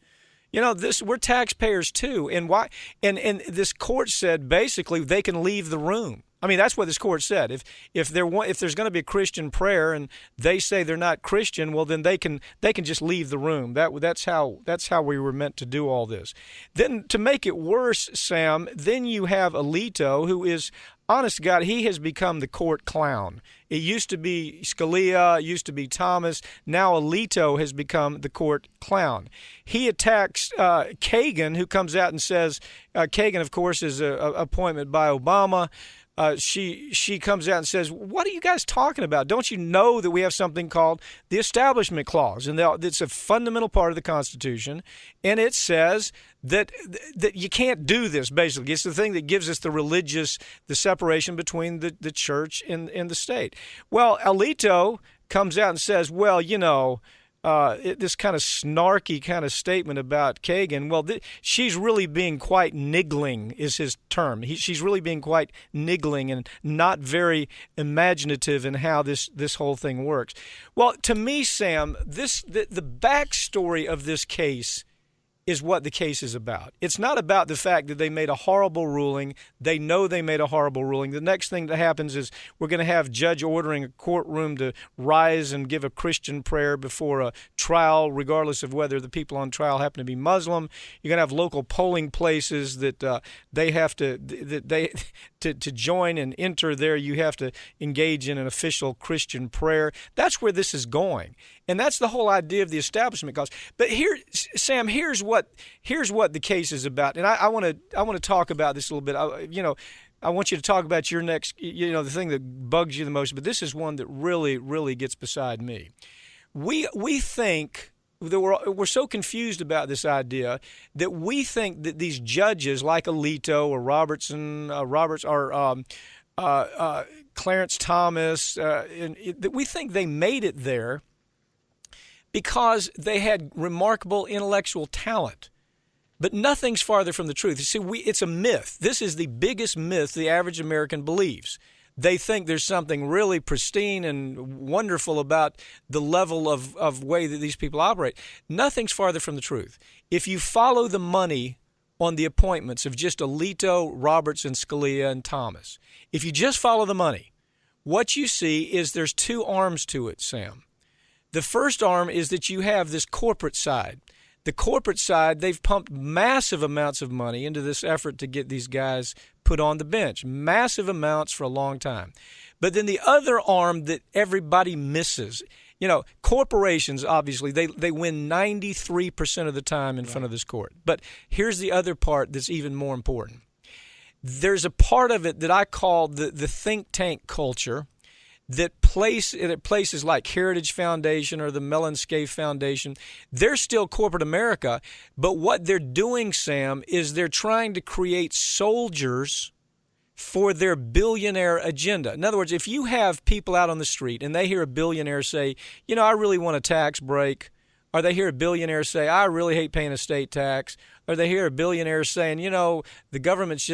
[SPEAKER 11] We're taxpayers too. And why? And this court said basically they can leave the room. I mean, that's what this court said. If there's going to be a Christian prayer and they say they're not Christian, well, then they can just leave the room. That's how we were meant to do all this. Then to make it worse, Sam, then you have Alito, who is, honest to God, he has become the court clown. It used to be Scalia, it used to be Thomas. Now Alito has become the court clown. He attacks Kagan, who comes out and says, Kagan, of course, is an appointment by Obama. She comes out and says, what are you guys talking about? Don't you know that we have something called the Establishment Clause? And it's a fundamental part of the Constitution. And it says that you can't do this, basically. It's the thing that gives us the separation between the church and the state. Well, Alito comes out and says, well, this kind of snarky kind of statement about Kagan. Well, she's really being quite niggling is his term. She's really being quite niggling and not very imaginative in how this whole thing works. Well, to me, Sam, the backstory of this case is what the case is about. It's not about the fact that they made a horrible ruling. They know they made a horrible ruling. The next thing that happens is we're going to have judge ordering a courtroom to rise and give a Christian prayer before a trial, regardless of whether the people on trial happen to be Muslim. You're going to have local polling places that they have to join and enter there. You have to engage in an official Christian prayer. That's where this is going. And that's the whole idea of the Establishment Clause. But here, Sam, here's what the case is about. And I want to talk about this a little bit. I want you to talk about your next, the thing that bugs you the most. But this is one that really, really gets beside me. We think that we're so confused about this idea that we think that these judges like Alito or Roberts or Clarence Thomas, that we think they made it there because they had remarkable intellectual talent. But nothing's farther from the truth. You see, it's a myth. This is the biggest myth the average American believes. They think there's something really pristine and wonderful about the level of way that these people operate. Nothing's farther from the truth. If you follow the money on the appointments of just Alito, Roberts, and Scalia and Thomas, if you just follow the money, what you see is there's two arms to it, Sam. The first arm is that you have this corporate side. The corporate side, they've pumped massive amounts of money into this effort to get these guys put on the bench, massive amounts for a long time. But then the other arm that everybody misses, corporations, obviously, they win 93% of the time in front of this court. But here's the other part that's even more important. There's a part of it that I call the think tank culture that places like Heritage Foundation or the Mellon Scaife Foundation, they're still corporate America, but what they're doing, Sam, is they're trying to create soldiers for their billionaire agenda. In other words, if you have people out on the street and they hear a billionaire say, I really want a tax break, or they hear a billionaire say, I really hate paying estate tax, or they hear a billionaire saying, the government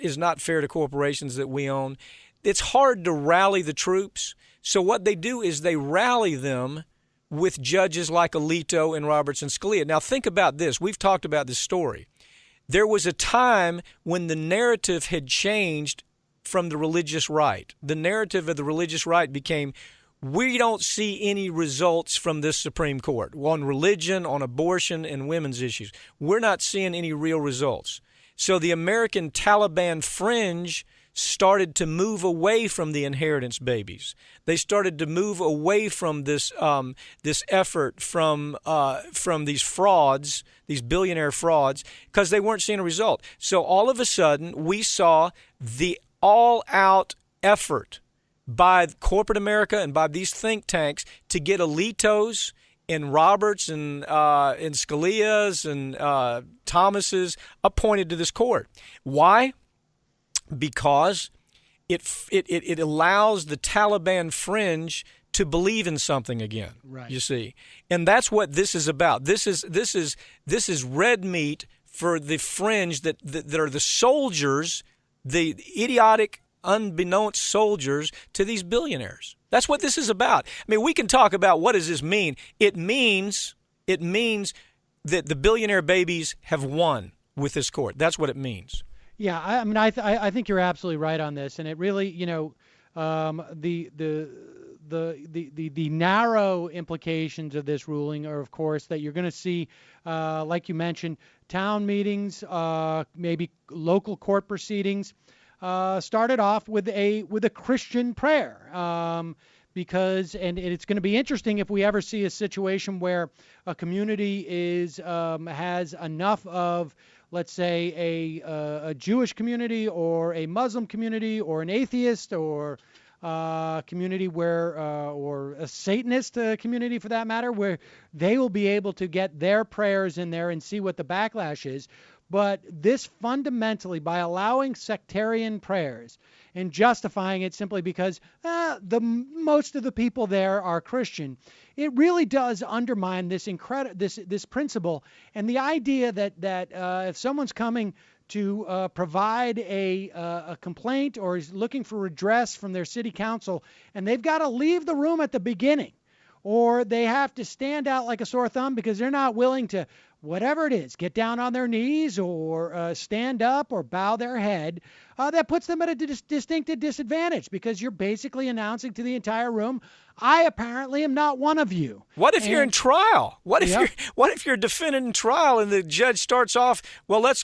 [SPEAKER 11] is not fair to corporations that we own, it's hard to rally the troops. So what they do is they rally them with judges like Alito and Roberts and Scalia. Now think about this. We've talked about this story. There was a time when the narrative had changed from the religious right. The narrative of the religious right became, we don't see any results from this Supreme Court on religion, on abortion, and women's issues. We're not seeing any real results. So the American Taliban fringe started to move away from the inheritance babies. They started to move away from this effort from these frauds, these billionaire frauds, because they weren't seeing a result. So all of a sudden, we saw the all-out effort by corporate America and by these think tanks to get Alitos and Roberts and Scalia's and Thomas's appointed to this court. Why? Because it allows the Taliban fringe to believe in something again. Right. You see, and that's what this is about. This is red meat for the fringe that are the soldiers, the idiotic, unbeknownst soldiers to these billionaires. That's what this is about. I mean, we can talk about what does this mean. It means that the billionaire babies have won with this court. That's what it means.
[SPEAKER 10] Yeah, I mean, I think you're absolutely right on this, and it really, the narrow implications of this ruling are, of course, that you're going to see, like you mentioned, town meetings, maybe local court proceedings, started off with a Christian prayer. Because it's going to be interesting if we ever see a situation where a community has enough of, let's say, a Jewish community or a Muslim community or an atheist or community or a Satanist community for that matter, where they will be able to get their prayers in there and see what the backlash is. But this fundamentally, by allowing sectarian prayers and justifying it simply because most of the people there are Christian, it really does undermine this principle and the idea that if someone's coming to provide a complaint or is looking for redress from their city council, and they've got to leave the room at the beginning, or they have to stand out like a sore thumb because they're not willing to, whatever it is, get down on their knees or stand up or bow their head, that puts them at a distinct disadvantage because you're basically announcing to the entire room, I apparently am not one of you.
[SPEAKER 11] What if you're in trial? What if you're a defendant in trial and the judge starts off, well, let's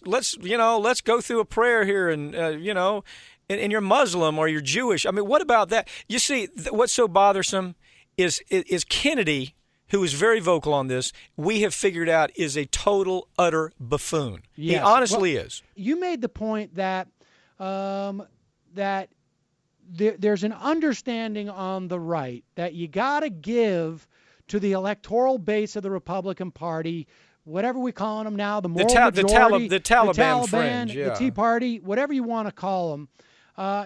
[SPEAKER 11] go through a prayer here and and you're Muslim or you're Jewish. I mean, what about that? You see, what's so bothersome is Kennedy, who is very vocal on this, we have figured out is a total, utter buffoon. Yes. He honestly is.
[SPEAKER 10] You made the point that there's an understanding on the right that you got to give to the electoral base of the Republican Party, whatever we call them now, the moral majority,
[SPEAKER 11] the Taliban fringe,
[SPEAKER 10] the Tea Party, whatever you want to call them.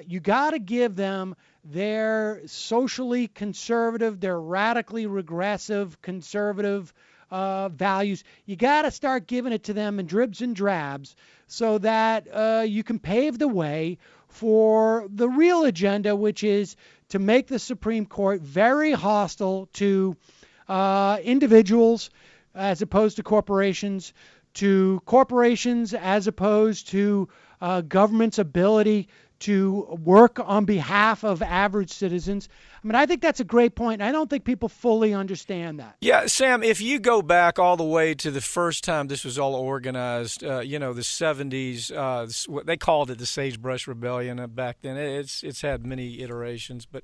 [SPEAKER 10] You got to give them their socially conservative, their radically regressive conservative values. You got to start giving it to them in dribs and drabs so that you can pave the way for the real agenda, which is to make the Supreme Court very hostile to individuals as opposed to corporations, to corporations as opposed to government's ability to work on behalf of average citizens. I mean, I think that's a great point. I don't think people fully understand that.
[SPEAKER 11] Yeah, Sam, if you go back all the way to the first time this was all organized, the 70s, they called it the Sagebrush Rebellion back then. It's had many iterations. But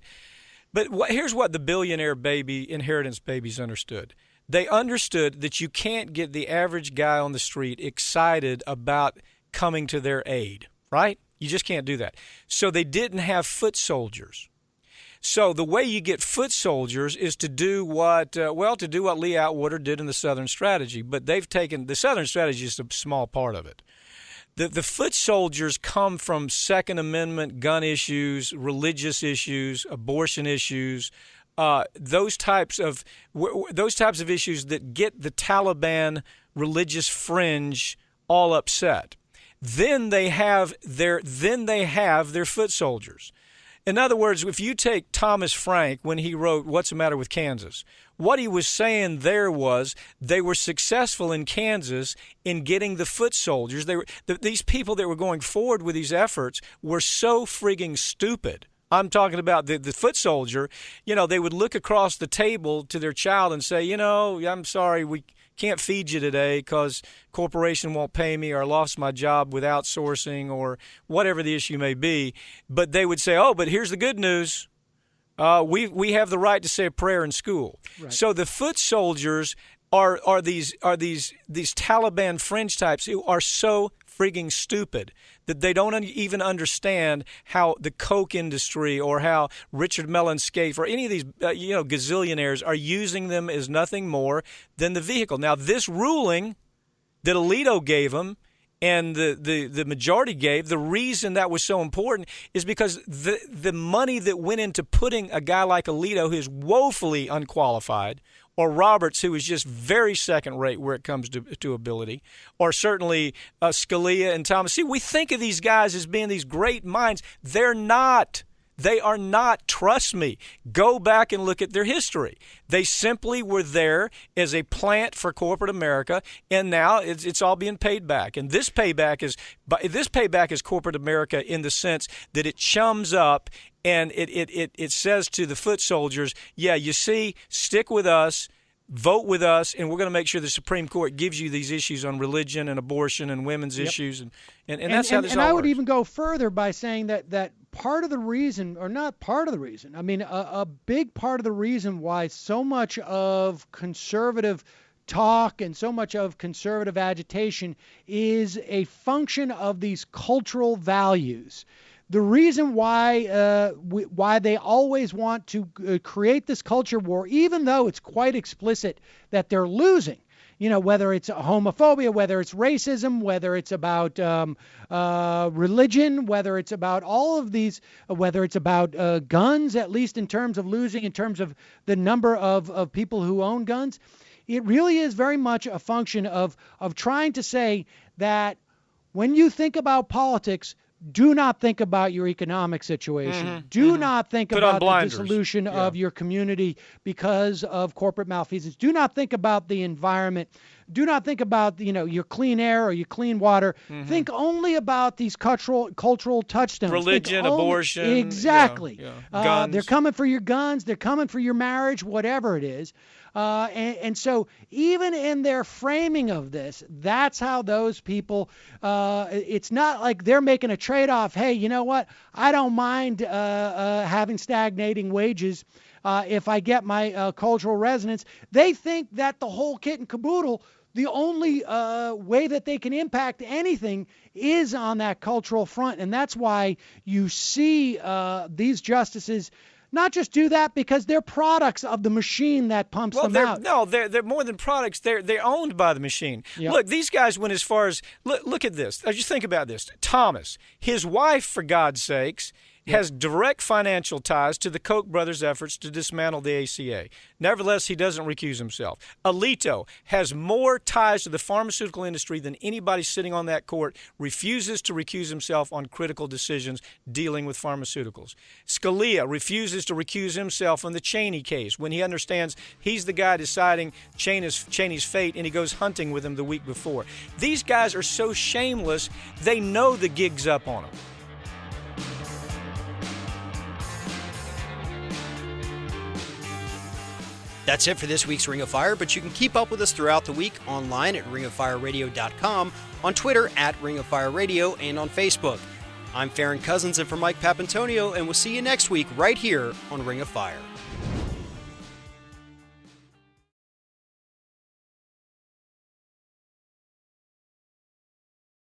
[SPEAKER 11] here's what the billionaire inheritance babies understood. They understood that you can't get the average guy on the street excited about coming to their aid, right? You just can't do that. So they didn't have foot soldiers. So the way you get foot soldiers is to do what Lee Atwater did in the Southern Strategy. But they've taken the Southern Strategy is a small part of it. The foot soldiers come from Second Amendment gun issues, religious issues, abortion issues, those types of issues that get the Taliban religious fringe all upset. Then they have their foot soldiers. In other words, if you take Thomas Frank when he wrote What's the Matter with Kansas, what he was saying there was they were successful in Kansas in getting the foot soldiers. These people that were going forward with these efforts were so frigging stupid. I'm talking about the foot soldier. They would look across the table to their child and say, I'm sorry, we can't feed you today because corporation won't pay me, or I lost my job with outsourcing, or whatever the issue may be. But they would say, oh, but here's the good news. We have the right to say a prayer in school. Right. So the foot soldiers are these Taliban fringe types who are so frigging stupid that they don't even understand how the Coke industry or how Richard Mellon Scaife or any of these gazillionaires are using them as nothing more than the vehicle. Now, this ruling that Alito gave them and the majority gave, the reason that was so important is because the money that went into putting a guy like Alito, who is woefully unqualified, or Roberts, who is just very second-rate where it comes to ability, or certainly Scalia and Thomas. See, we think of these guys as being these great minds. They're not. They are not. Trust me. Go back and look at their history. They simply were there as a plant for corporate America, and now it's all being paid back. And this payback is corporate America in the sense that it chums up and it says to the foot soldiers, yeah, you see, stick with us, vote with us, and we're going to make sure the Supreme Court gives you these issues on religion and abortion and women's issues. And that's how this all works.
[SPEAKER 10] And I would even go further by saying that part of the reason, or not part of the reason, I mean, a big part of the reason why so much of conservative talk and so much of conservative agitation is a function of these cultural values. The reason why they always want to create this culture war, even though it's quite explicit that they're losing, whether it's homophobia, whether it's racism, whether it's about religion, whether it's about all of these, whether it's about guns, at least in terms of losing, in terms of the number of people who own guns. It really is very much a function of trying to say that when you think about politics, do not think about your economic situation. Do not think about the dissolution of your community because of corporate malfeasance. Do not think about the environment. Do not think about your clean air or your clean water. Think only about these cultural touchstones.
[SPEAKER 11] Religion, abortion.
[SPEAKER 10] Exactly.
[SPEAKER 11] Guns.
[SPEAKER 10] They're coming for your guns. They're coming for your marriage, whatever it is. And so even in their framing of this, that's how those people, it's not like they're making a trade-off. Hey, you know what? I don't mind having stagnating wages if I get my cultural resonance. They think that the whole kit and caboodle, the only way that they can impact anything is on that cultural front. And that's why you see these justices not just do that because they're products of the machine that pumps them out.
[SPEAKER 11] No, they're more than products. They're owned by the machine. Yep. Look, these guys went as far as look at this. Just think about this. Thomas, his wife, for God's sakes, has direct financial ties to the Koch brothers' efforts to dismantle the ACA. Nevertheless, he doesn't recuse himself. Alito has more ties to the pharmaceutical industry than anybody sitting on that court, refuses to recuse himself on critical decisions dealing with pharmaceuticals. Scalia refuses to recuse himself on the Cheney case when he understands he's the guy deciding Cheney's fate, and he goes hunting with him the week before. These guys are so shameless, they know the gig's up on them.
[SPEAKER 1] That's it for this week's Ring of Fire, but you can keep up with us throughout the week online at ringoffireradio.com, on Twitter at Ring of Fire Radio, and on Facebook. I'm Farron Cousins, and for Mike Papantonio, and we'll see you next week right here on Ring of Fire.